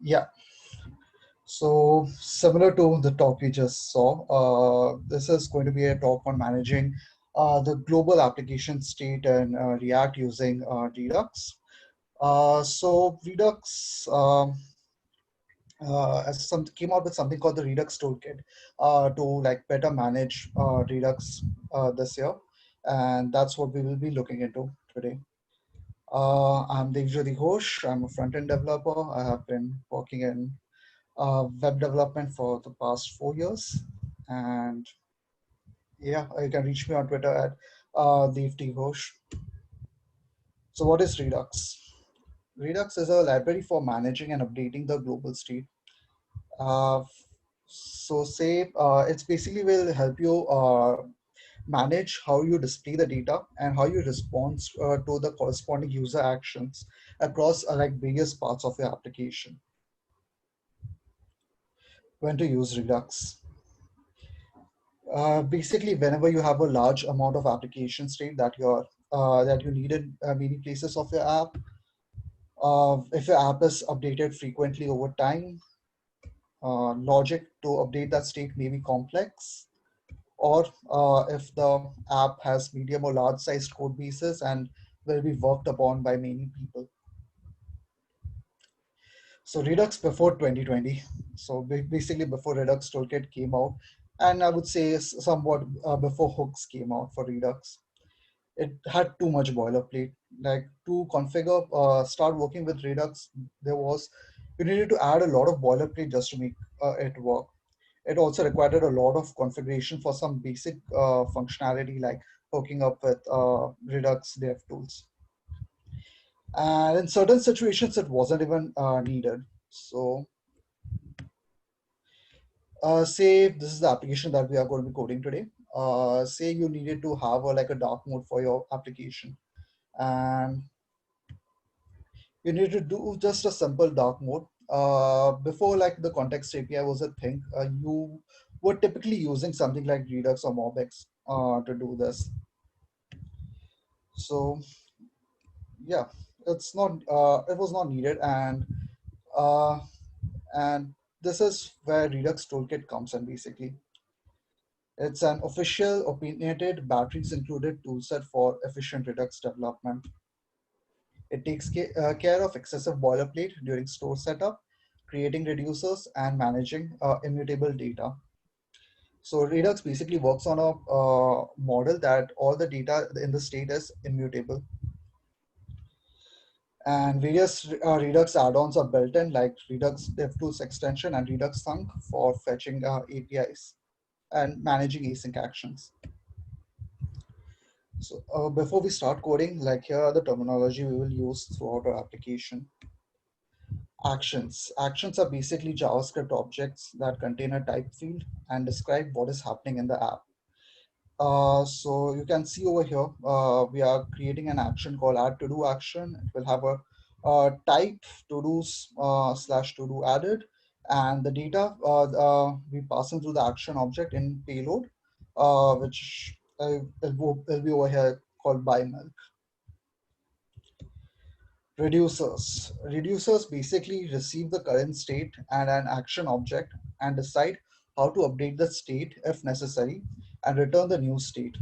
Yeah. So similar to the talk we just saw, this is going to be a talk on managing the global application state and React using Redux. So Redux as some came out with something called the Redux Toolkit to like better manage Redux this year, and that's what we will be looking into today. I'm Devjyoti Ghosh. I'm a front-end developer. I have been working in web development for the past 4 years. And yeah, you can reach me on Twitter at Devt Ghosh. So what is Redux? Redux is a library for managing and updating the global state. Uh, so say it's basically will help you manage how you display the data and how you respond to the corresponding user actions across like various parts of your application. When to use Redux? Basically, whenever you have a large amount of application state that you need in many places of your app, if your app is updated frequently over time, logic to update that state may be complex, or if the app has medium or large sized code bases and will be worked upon by many people. So Redux before 2020, so basically before Redux Toolkit came out, and I would say somewhat before hooks came out for Redux, it had too much boilerplate. Like to configure, start working with Redux, there was you needed to add a lot of boilerplate just to make it work. It also required a lot of configuration for some basic functionality like hooking up with Redux dev tools. And in certain situations, it wasn't even needed. So, say this is the application that we are going to be coding today. Say you needed to have like a dark mode for your application, and you need to do just a simple dark mode. Before like the context API was a thing, you were typically using something like Redux or MobX to do this. So yeah, it was not needed, uh, and this is where Redux Toolkit comes in basically. It's an official, opinionated, batteries included toolset for efficient Redux development. It takes care of excessive boilerplate during store setup, creating reducers, and managing immutable data. So Redux basically works on a model that all the data in the state is immutable. And various Redux add-ons are built in, like Redux DevTools extension and Redux Thunk for fetching APIs and managing async actions. So before we start coding, like here are the terminology we will use throughout our application. Actions. Actions are basically JavaScript objects that contain a type field and describe what is happening in the app. So you can see over here, we are creating an action called add to do action. It will have a type to do slash to do added, and the data we passing through the action object in payload, which will be over here called by milk. Reducers. Reducers basically receive the current state and an action object and decide how to update the state if necessary and return the new state.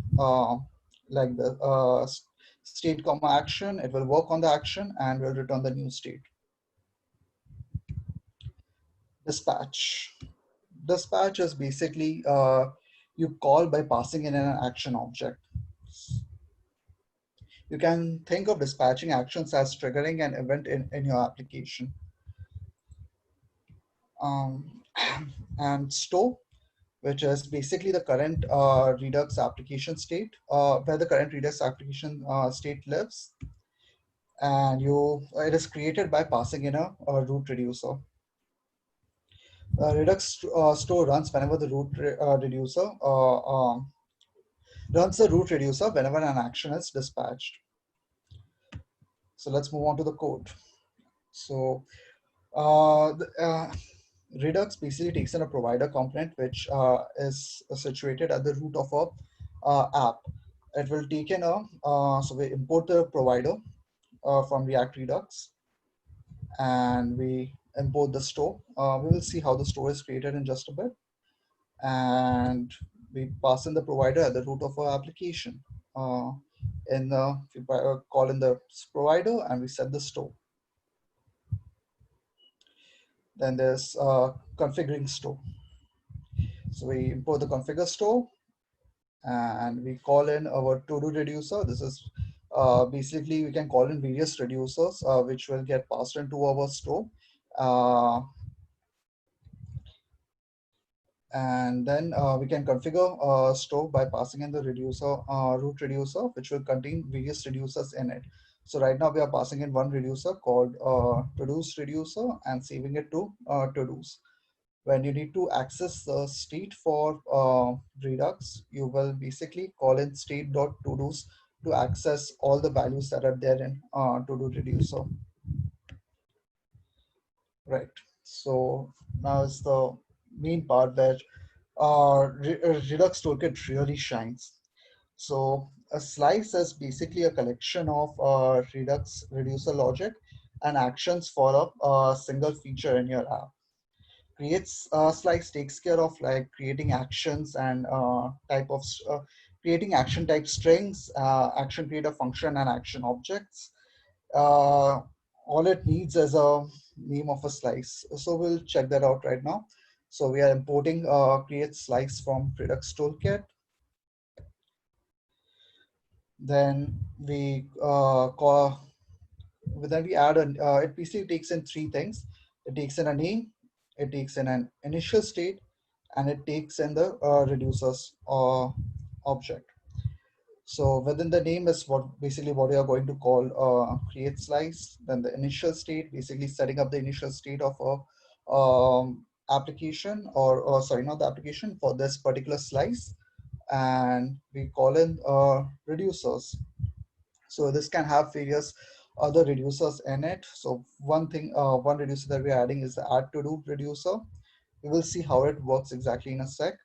Like the state comma action, it will work on the action and will return the new state. Dispatch. Dispatch is basically you call by passing in an action object. You can think of dispatching actions as triggering an event in your application. Um, and store, which is basically the current Redux application state, where the current Redux application state lives, and it is created by passing in a root reducer. Redux store runs whenever the reducer runs the root reducer whenever an action is dispatched. So let's move on to the code. So Redux basically takes in a provider component which is situated at the root of a app. It will take in so we import the provider from React Redux, and we import the store. We will see how the store is created in just a bit. And we pass in the provider at the root of our application. We call in the provider and we set the store. Then there's configuring store. So we import the configure store and we call in our to-do reducer. This is basically we can call in various reducers which will get passed into our store. And then we can configure store by passing in the reducer root reducer, which will contain various reducers in it. So right now we are passing in one reducer called to-dos reducer and saving it to to-dos. When you need to access the state for Redux, you will basically call in state.todos to access all the values that are there in to-do reducer. Right. So now is the main part where Redux Toolkit really shines. So a slice is basically a collection of Redux reducer logic and actions for a single feature in your app. Creates Slice takes care of like creating actions and creating action type strings, action creator function and action objects. uh, all it needs is a name of a slice. So we'll check that out right now. So we are importing create slice from Redux Toolkit. Then we add it basically takes in three things. It takes in a name, it takes in an initial state, and it takes in the reducers object. So within the name is what we are going to call create slice. Then the initial state, basically setting up the initial state of a application or sorry, not the application for this particular slice. And we call in reducers. So this can have various other reducers in it. So one reducer that we're adding is the add to do reducer. We will see how it works exactly in a sec.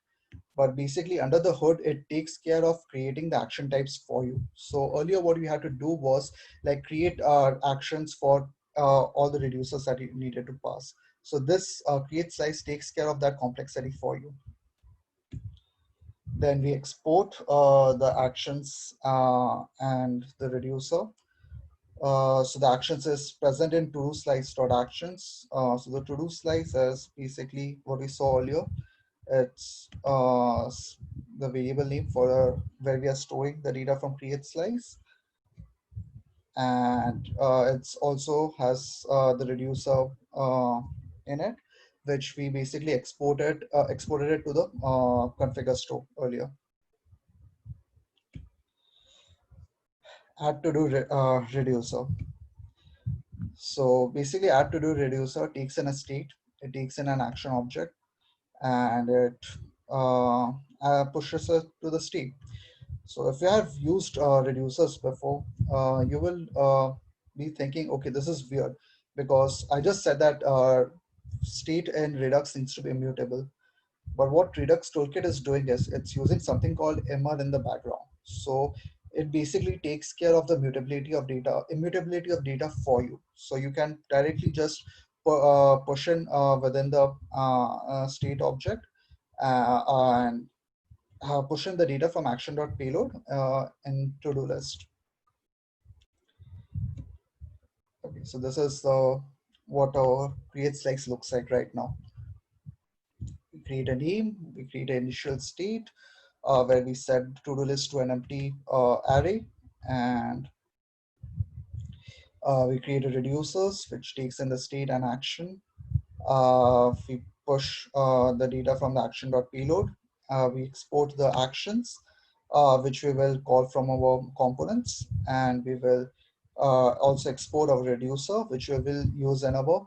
But basically under the hood, it takes care of creating the action types for you. So earlier what we had to do was like create actions for all the reducers that you needed to pass. So this create slice takes care of that complexity for you. Then we export the actions and the reducer. So the actions is present in to-do slice.actions. So the to-do slice is basically what we saw earlier. It's the variable name for where we are storing the data from create slice. And it's also has the reducer in it, which we basically exported it to the configure store earlier. Add to do reducer. So basically add to do reducer takes in a state, it takes in an action object, and it pushes it to the state. So if you have used reducers before, you will be thinking, okay, this is weird because I just said that state in Redux needs to be immutable. But what Redux Toolkit is doing is it's using something called immer in the background. So it basically takes care of the immutability of data for you. So you can directly just push in within the state object and push in the data from action.payload in to-do list. Okay, so this is what our create slice looks like right now. We create a name, we create an initial state where we set to-do list to an empty array, and we create a reducers which takes in the state and action. We push the data from the action.payload. We export the actions, which we will call from our components, and we will also export our reducer, which we will use in our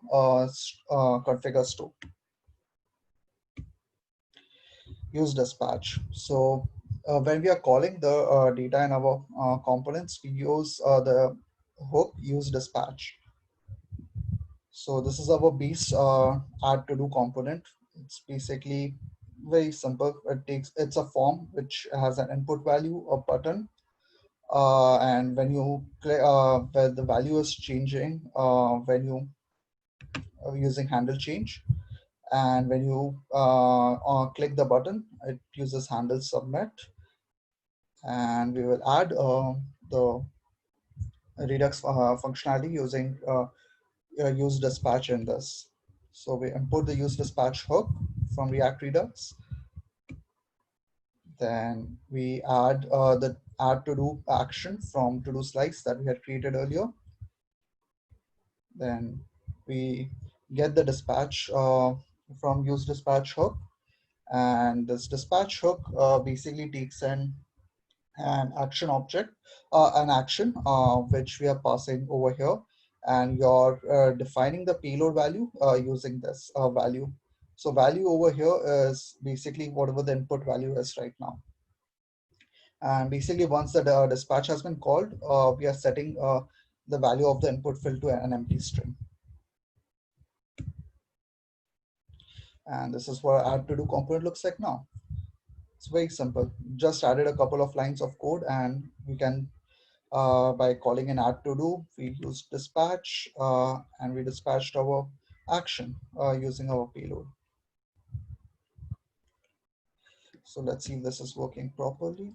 configure store. Use dispatch. So when we are calling the data in our components, we use the hook use dispatch. So this is our base add to do component. It's basically very simple. It's a form which has an input value, a button, and when you where the value is changing, when you using handle change. And when you click the button, it uses handle submit. And we will add the Redux functionality using use dispatch in this. So we import the use dispatch hook from React Redux. Then we add the add to do action from to do slice that we had created earlier. Then we get the dispatch from use dispatch hook, and this dispatch hook basically takes in an action object, an action which we are passing over here, and you're defining the payload value using this value. So value over here is basically whatever the input value is right now. And basically once the dispatch has been called, we are setting the value of the input field to an empty string. And this is what add to do component looks like now. It's very simple. Just added a couple of lines of code, and we can by calling an add to do, we use dispatch and we dispatched our action using our payload. So let's see if this is working properly.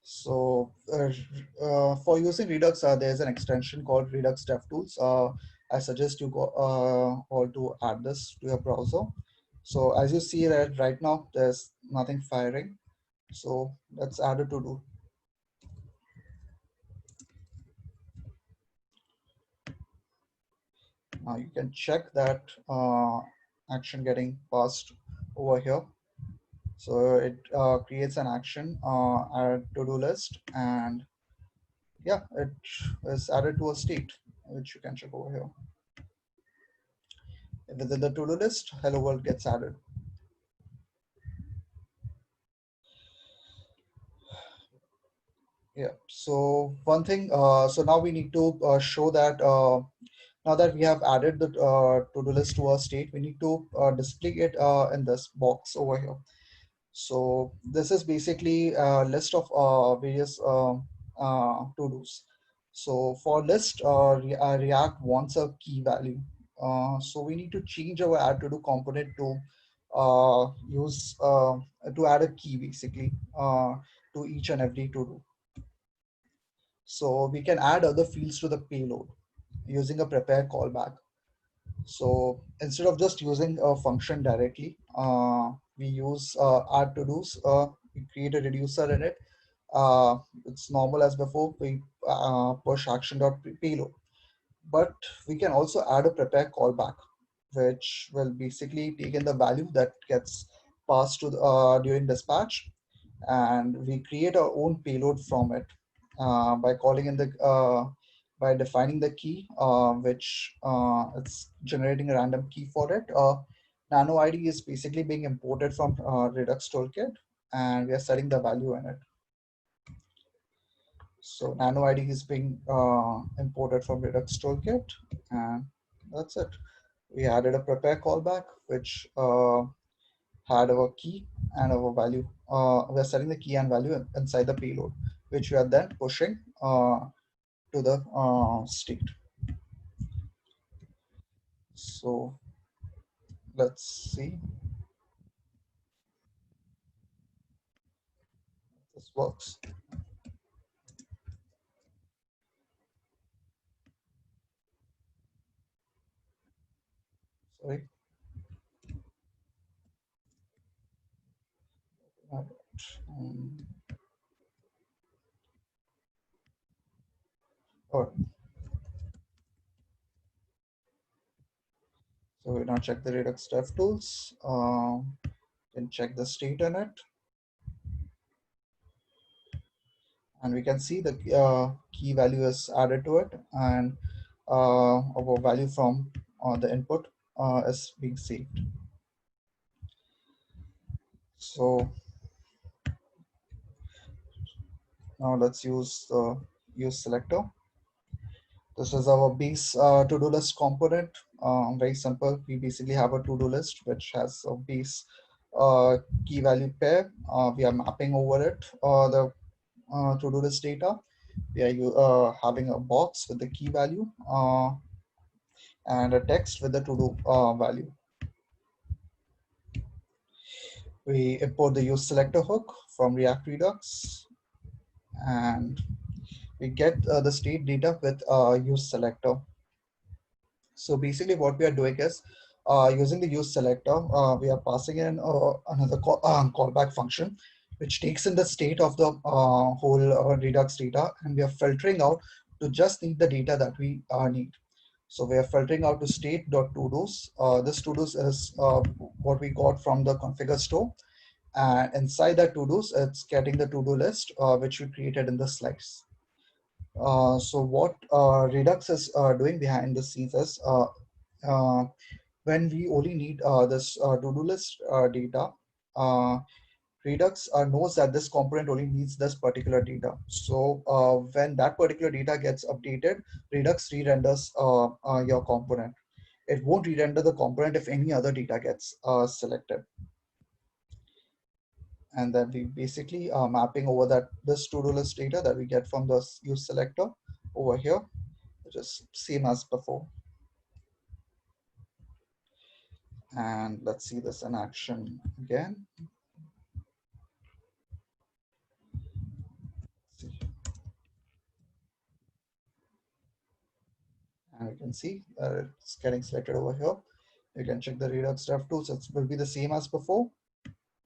So for using Redux, there's an extension called Redux DevTools. I suggest you go all to add this to your browser. So as you see that right now, there's nothing firing. So let's add a to do. Now you can check that action getting passed over here. So it creates an action a to-do list, and yeah, it is added to a state, which you can check over here. Within the to-do list, hello world gets added. Yeah, so one thing, so now we need to show that now that we have added the to-do list to our state, we need to display it in this box over here. So this is basically a list of various to-dos. So for list, React wants a key value. So we need to change our add to do component to use to add a key basically to each and every to do. So we can add other fields to the payload using a prepare callback. So instead of just using a function directly, we use add to dos. We create a reducer in it. It's normal as before. We push action.payload, but we can also add a prepare callback, which will basically take in the value that gets passed to the, during dispatch, and we create our own payload from it by calling in the by defining the key, which it's generating a random key for it. Nano ID is basically being imported from Redux Toolkit, and we are setting the value in it. So Nano ID is being imported from Redux Toolkit, and that's it. We added a prepare callback, which had our key and our value. We're setting the key and value inside the payload, which we are then pushing to the state. So let's see if this works. Sorry. Um, or so we now check the Redux DevTools. Can check the state in it, and we can see the key value is added to it, and our value from the input is being saved. So now let's use the use selector. This is our base to-do list component. Very simple. We basically have a to-do list which has a base key value pair. We are mapping over it the to-do list data. we are having a box with the key value and a text with the to-do value. We import the use selector hook from React Redux, and we get the state data with use selector. So basically what we are doing is using the use selector, we are passing in another callback function, which takes in the state of the whole Redux data, and we are filtering out to just need the data that we need. So we are filtering out to state.todos. This todos is what we got from the configure store. And inside that to-dos, it's getting the to-do list, which we created in the slice. So what Redux is doing behind the scenes is uh, when we only need this to-do list data, uh, Redux knows that this component only needs this particular data. So when that particular data gets updated, Redux re-renders your component. It won't re-render the component if any other data gets selected. And then we basically are mapping over that this to-do list data that we get from the use selector over here, which is same as before. And let's see this in action again. See. And you can see it's getting selected over here. You can check the Redux dev tools. It will be the same as before.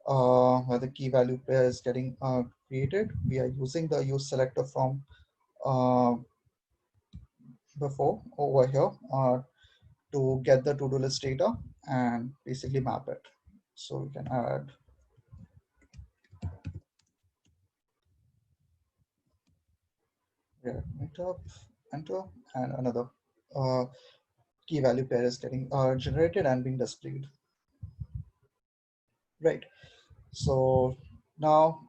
Where the key value pair is getting created. We are using the use selector from uh, before over here to get the to-do list data and basically map it. So we can add meetup, enter, and another uh, key value pair is getting generated and being displayed. Right. So now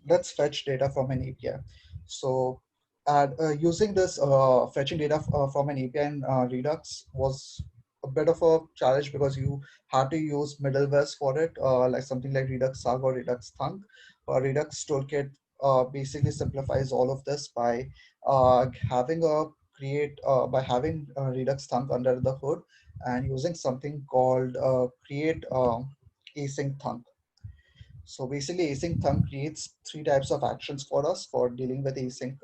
let's fetch data from an API. So using this fetching data from an API in Redux was a bit of a challenge because you had to use middlewares for it, like something like Redux Saga or Redux Thunk. Redux Toolkit basically simplifies all of this by having a having Redux Thunk under the hood and using something called create async thunk. So basically, async thunk creates three types of actions for us for dealing with async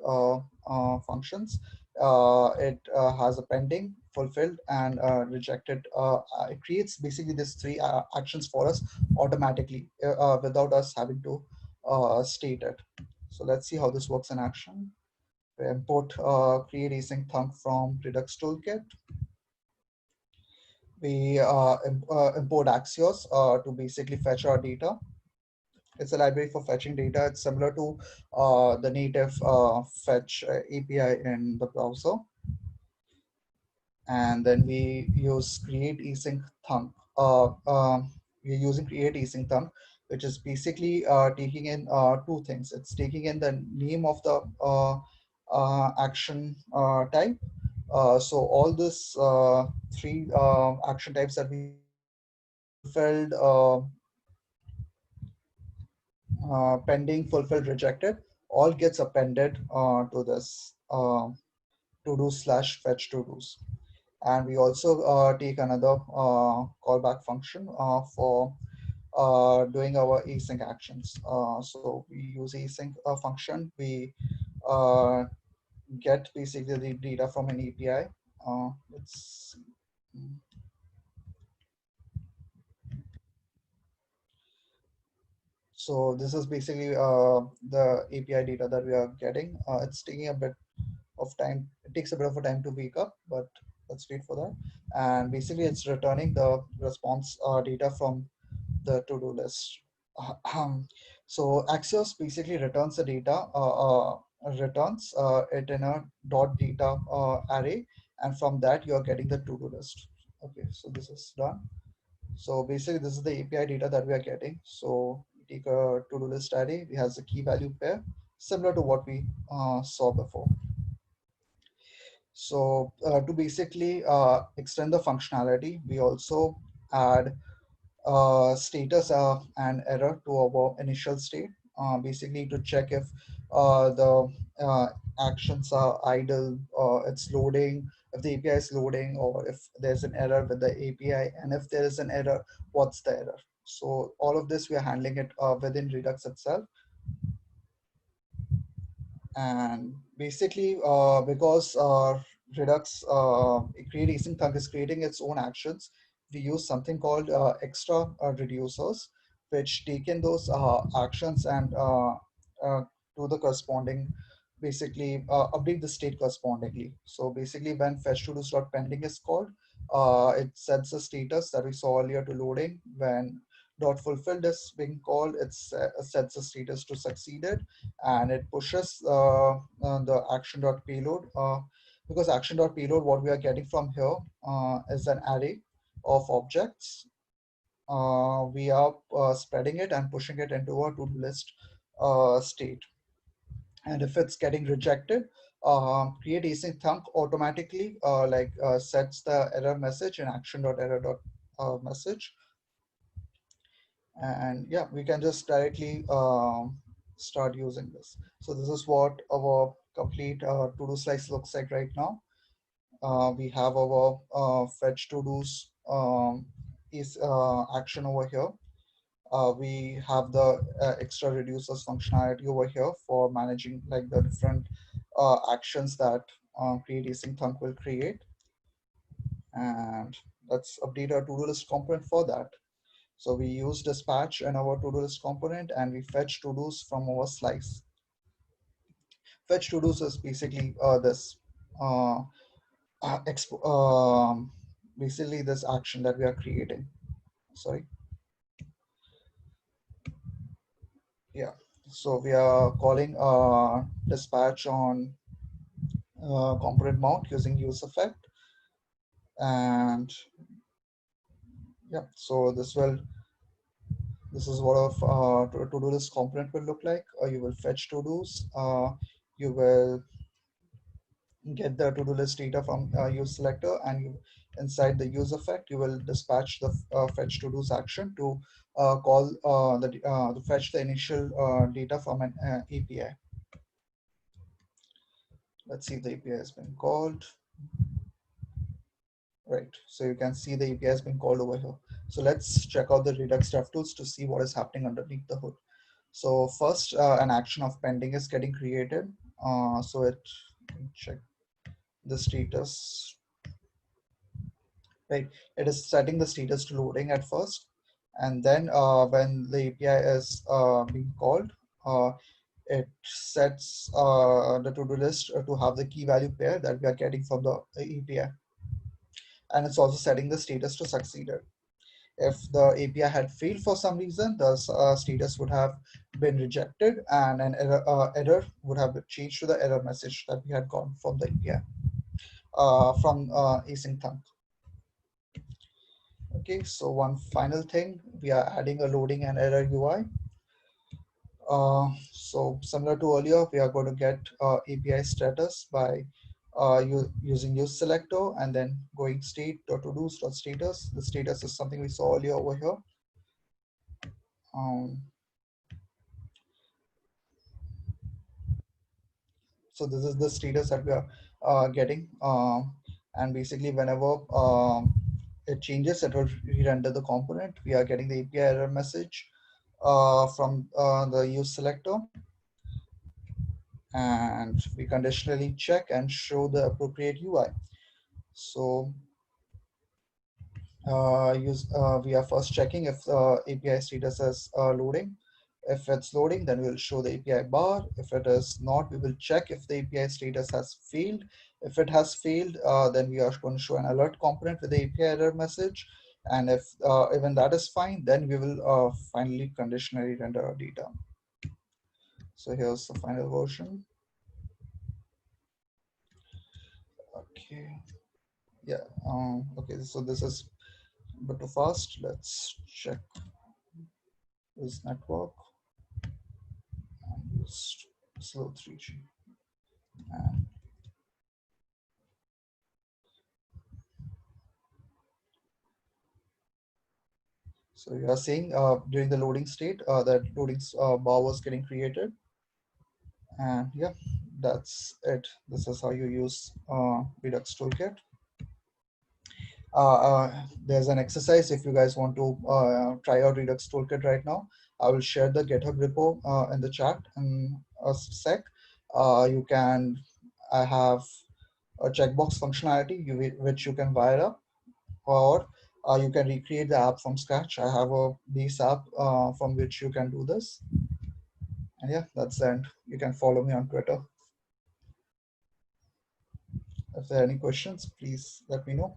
functions. It has a pending, fulfilled, and rejected. It creates basically these three actions for us automatically without us having to state it. So let's see how this works in action. We import create async thunk from Redux Toolkit. We import Axios to basically fetch our data. It's a library for fetching data. It's similar to the native fetch API in the browser. And then we use create async thunk. We're using create async thunk, which is basically taking in two things. It's taking in the name of the action type. So all this three action types that we fulfilled, pending, fulfilled, rejected, all gets appended to this to-do slash fetch to-dos. And we also take another callback function for doing our async actions. So we use async function. We uh, get basically the data from an API. Let's see. So this is basically the API data that we are getting. It's taking a bit of time. It takes a bit of a time to wake up, but let's wait for that. And basically, it's returning the response data from the to-do list. So Axios basically returns the data, returns it in a dot data array, and from that you are getting the to-do list. Okay, so this is done. So basically, this is the API data that we are getting. So we take a to-do list array. It has a key value pair, similar to what we saw before. So to basically extend the functionality, we also add status and error to our initial state, basically to check if the actions are idle, it's loading, if the API is loading, or if there's an error with the API, and if there is an error, what's the error. So all of this we are handling it within Redux itself. And basically, because Redux create async thunk is creating its own actions, we use something called extra reducers, which take in those actions and do the corresponding, basically update the state correspondingly. So basically, when fetch to pending is called, it sets the status that we saw earlier to loading. When dot fulfilled is being called, it sets the status to succeeded, and it pushes the action.payload, because action.payload, what we are getting from here is an array of objects. We are spreading it and pushing it into a to-do list state. And if it's getting rejected, create async thunk automatically sets the error message in action.error.message. And yeah, we can just directly start using this. So this is what our complete to-do slice looks like right now. We have our fetch to-dos is action over here. We have the extra reducers functionality over here for managing like the different actions that create async thunk will create. And let's update our to-do list component for that. So we use dispatch in our to-do list component, and we fetch to-dos from our slice. Fetch to-dos is basically this uh, basically this action that we are creating. Sorry. Yeah. So we are calling dispatch on component mount using use effect. And yeah, so this is what of to-do list component will look like. You will fetch to-dos. You will get the to-do list data from use selector, and you, inside the use effect, you will dispatch the fetch to-dos action to call to fetch the initial data from an API. Let's see if the API has been called. Right, so you can see the API has been called over here. So let's check out the Redux DevTools to see what is happening underneath the hood. So first, an action of pending is getting created. So it check the status. Right, it is setting the status to loading at first, and then when the API is being called, it sets the to-do list to have the key value pair that we are getting from the API, and it's also setting the status to succeeded. If the API had failed for some reason, the status would have been rejected, and an error would have been changed to the error message that we had gotten from the API from async thunk. Okay, so one final thing, we are adding a loading and error UI. So similar to earlier, we are going to get API status by using use selector and then going state.todos.status. The status is something we saw earlier over here. Um, so this is the status that we are getting. And basically whenever it changes, it will re-render the component. We are getting the API error message from the use selector, and we conditionally check and show the appropriate UI. So we are first checking if API status is loading. If it's loading, then we'll show the API bar. If it is not, we will check if the API status has failed. If it has failed, then we are going to show an alert component with the API error message. And if even that is fine, then we will finally conditionally render our data. So here's the final version. Okay. Yeah. Okay. So this is a bit too fast. Let's check this network and use slow 3G. And so you are seeing during the loading state that loading bar was getting created, And yeah, that's it. This is how you use Redux Toolkit. There's an exercise if you guys want to try out Redux Toolkit right now. I will share the GitHub repo in the chat in a sec. You can, I have a checkbox functionality which you can wire up, or you can recreate the app from scratch. I have a base app from which you can do this. And yeah, that's the end. You can follow me on Twitter. If there are any questions, please let me know.